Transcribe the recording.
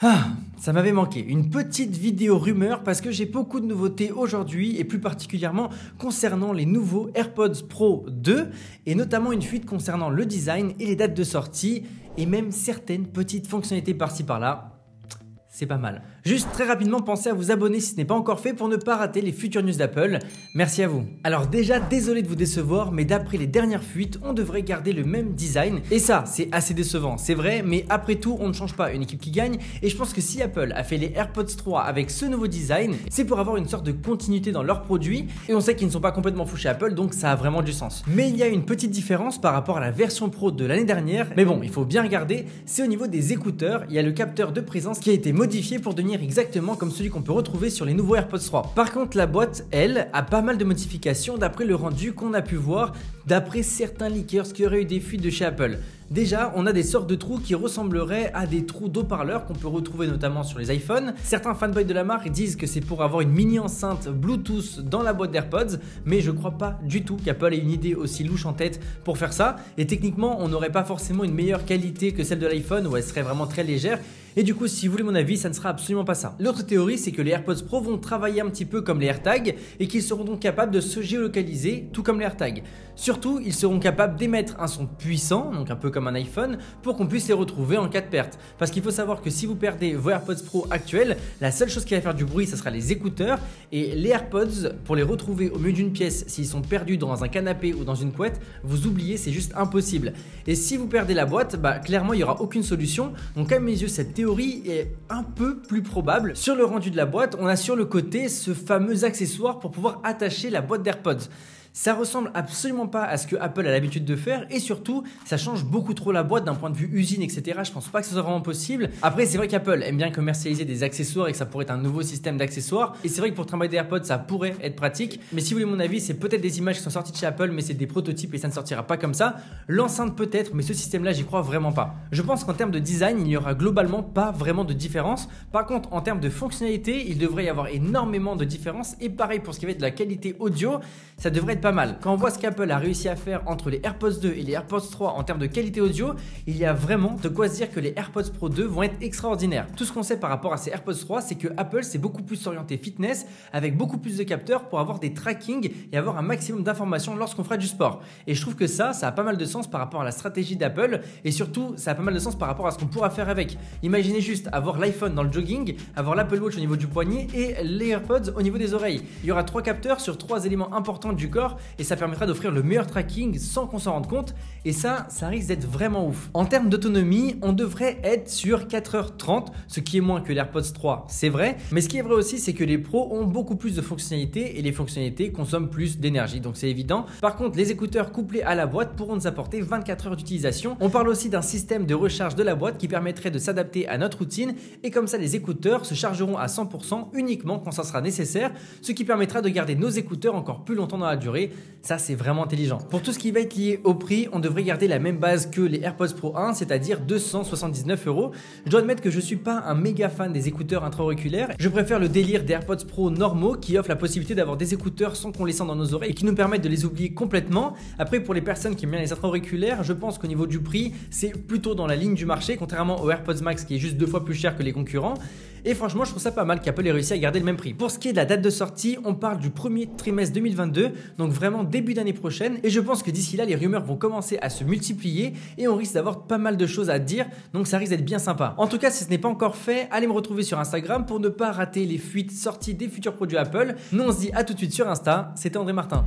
Ah, ça m'avait manqué, une petite vidéo rumeur parce que j'ai beaucoup de nouveautés aujourd'hui et plus particulièrement concernant les nouveaux AirPods Pro 2 et notamment une fuite concernant le design et les dates de sortie et même certaines petites fonctionnalités par-ci par-là. C'est pas mal. Juste très rapidement, pensez à vous abonner si ce n'est pas encore fait pour ne pas rater les futures news d'Apple. Merci à vous. Alors déjà, désolé de vous décevoir, mais d'après les dernières fuites, on devrait garder le même design. Et ça, c'est assez décevant, c'est vrai, mais après tout, on ne change pas une équipe qui gagne. Et je pense que si Apple a fait les AirPods 3 avec ce nouveau design, c'est pour avoir une sorte de continuité dans leurs produits. Et on sait qu'ils ne sont pas complètement fous chez Apple, donc ça a vraiment du sens. Mais il y a une petite différence par rapport à la version Pro de l'année dernière. Mais bon, il faut bien regarder, c'est au niveau des écouteurs. Il y a le capteur de présence qui a été modifié pour devenir exactement comme celui qu'on peut retrouver sur les nouveaux AirPods 3. Par contre, la boîte, elle, a pas mal de modifications d'après le rendu qu'on a pu voir d'après certains leakers qui auraient eu des fuites de chez Apple. Déjà, on a des sortes de trous qui ressembleraient à des trous d'haut-parleurs qu'on peut retrouver notamment sur les iPhones. Certains fanboys de la marque disent que c'est pour avoir une mini enceinte Bluetooth dans la boîte d'AirPods, mais je crois pas du tout qu'Apple ait une idée aussi louche en tête pour faire ça. Et techniquement, on n'aurait pas forcément une meilleure qualité que celle de l'iPhone où elle serait vraiment très légère. Et du coup, si vous voulez mon avis, ça ne sera absolument pas ça. L'autre théorie, c'est que les AirPods Pro vont travailler un petit peu comme les AirTags et qu'ils seront donc capables de se géolocaliser, tout comme les AirTags. Surtout, ils seront capables d'émettre un son puissant, donc un peu comme un iPhone, pour qu'on puisse les retrouver en cas de perte. Parce qu'il faut savoir que si vous perdez vos AirPods Pro actuels, la seule chose qui va faire du bruit, ce sera les écouteurs. Et les AirPods, pour les retrouver au milieu d'une pièce, s'ils sont perdus dans un canapé ou dans une couette, vous oubliez, c'est juste impossible. Et si vous perdez la boîte, clairement, il n'y aura aucune solution. Donc à mes yeux, cette théorie est un peu plus probable. Sur le rendu de la boîte, on a sur le côté ce fameux accessoire pour pouvoir attacher la boîte d'AirPods. Ça ressemble absolument pas à ce que Apple a l'habitude de faire et surtout ça change beaucoup trop la boîte d'un point de vue usine, etc. Je pense pas que ce soit vraiment possible. Après, c'est vrai qu'Apple aime bien commercialiser des accessoires et que ça pourrait être un nouveau système d'accessoires, et c'est vrai que pour travailler des AirPods ça pourrait être pratique, mais si vous voulez mon avis, c'est peut-être des images qui sont sorties de chez Apple, mais c'est des prototypes et ça ne sortira pas comme ça. L'enceinte peut-être, mais ce système là j'y crois vraiment pas. Je pense qu'en termes de design il n'y aura globalement pas vraiment de différence. Par contre, en termes de fonctionnalité, il devrait y avoir énormément de différences, et pareil pour ce qui va être de la qualité audio, ça devrait être pas mal. Quand on voit ce qu'Apple a réussi à faire entre les AirPods 2 et les AirPods 3 en termes de qualité audio, il y a vraiment de quoi se dire que les AirPods Pro 2 vont être extraordinaires. Tout ce qu'on sait par rapport à ces AirPods 3, c'est que Apple s'est beaucoup plus orienté fitness avec beaucoup plus de capteurs pour avoir des trackings et avoir un maximum d'informations lorsqu'on fera du sport. Et je trouve que ça a pas mal de sens par rapport à la stratégie d'Apple, et surtout ça a pas mal de sens par rapport à ce qu'on pourra faire avec. Imaginez juste avoir l'iPhone dans le jogging, avoir l'Apple Watch au niveau du poignet et les AirPods au niveau des oreilles. Il y aura 3 capteurs sur 3 éléments importants du corps et ça permettra d'offrir le meilleur tracking sans qu'on s'en rende compte, et ça risque d'être vraiment ouf. En termes d'autonomie, on devrait être sur 4h30, ce qui est moins que l'AirPods 3, c'est vrai, mais ce qui est vrai aussi, c'est que les pros ont beaucoup plus de fonctionnalités et les fonctionnalités consomment plus d'énergie, donc c'est évident. Par contre, les écouteurs couplés à la boîte pourront nous apporter 24 heures d'utilisation. On parle aussi d'un système de recharge de la boîte qui permettrait de s'adapter à notre routine, et comme ça les écouteurs se chargeront à 100% uniquement quand ça sera nécessaire, ce qui permettra de garder nos écouteurs encore plus longtemps dans la durée. Ça, c'est vraiment intelligent. Pour tout ce qui va être lié au prix, on devrait garder la même base que les AirPods Pro 1, c'est-à-dire 279 €. Je dois admettre que je suis pas un méga fan des écouteurs intra-auriculaires. Je préfère le délire des AirPods Pro normaux qui offrent la possibilité d'avoir des écouteurs sans qu'on les sente dans nos oreilles et qui nous permettent de les oublier complètement. Après, pour les personnes qui aiment bien les intra-auriculaires, je pense qu'au niveau du prix, c'est plutôt dans la ligne du marché, contrairement aux AirPods Max qui est juste 2 fois plus cher que les concurrents. Et franchement, je trouve ça pas mal qu'Apple ait réussi à garder le même prix. Pour ce qui est de la date de sortie, on parle du premier trimestre 2022, donc vraiment début d'année prochaine. Et je pense que d'ici là, les rumeurs vont commencer à se multiplier et on risque d'avoir pas mal de choses à dire, donc ça risque d'être bien sympa. En tout cas, si ce n'est pas encore fait, allez me retrouver sur Instagram pour ne pas rater les fuites sorties des futurs produits Apple. Nous, on se dit à tout de suite sur Insta. C'était André Martin.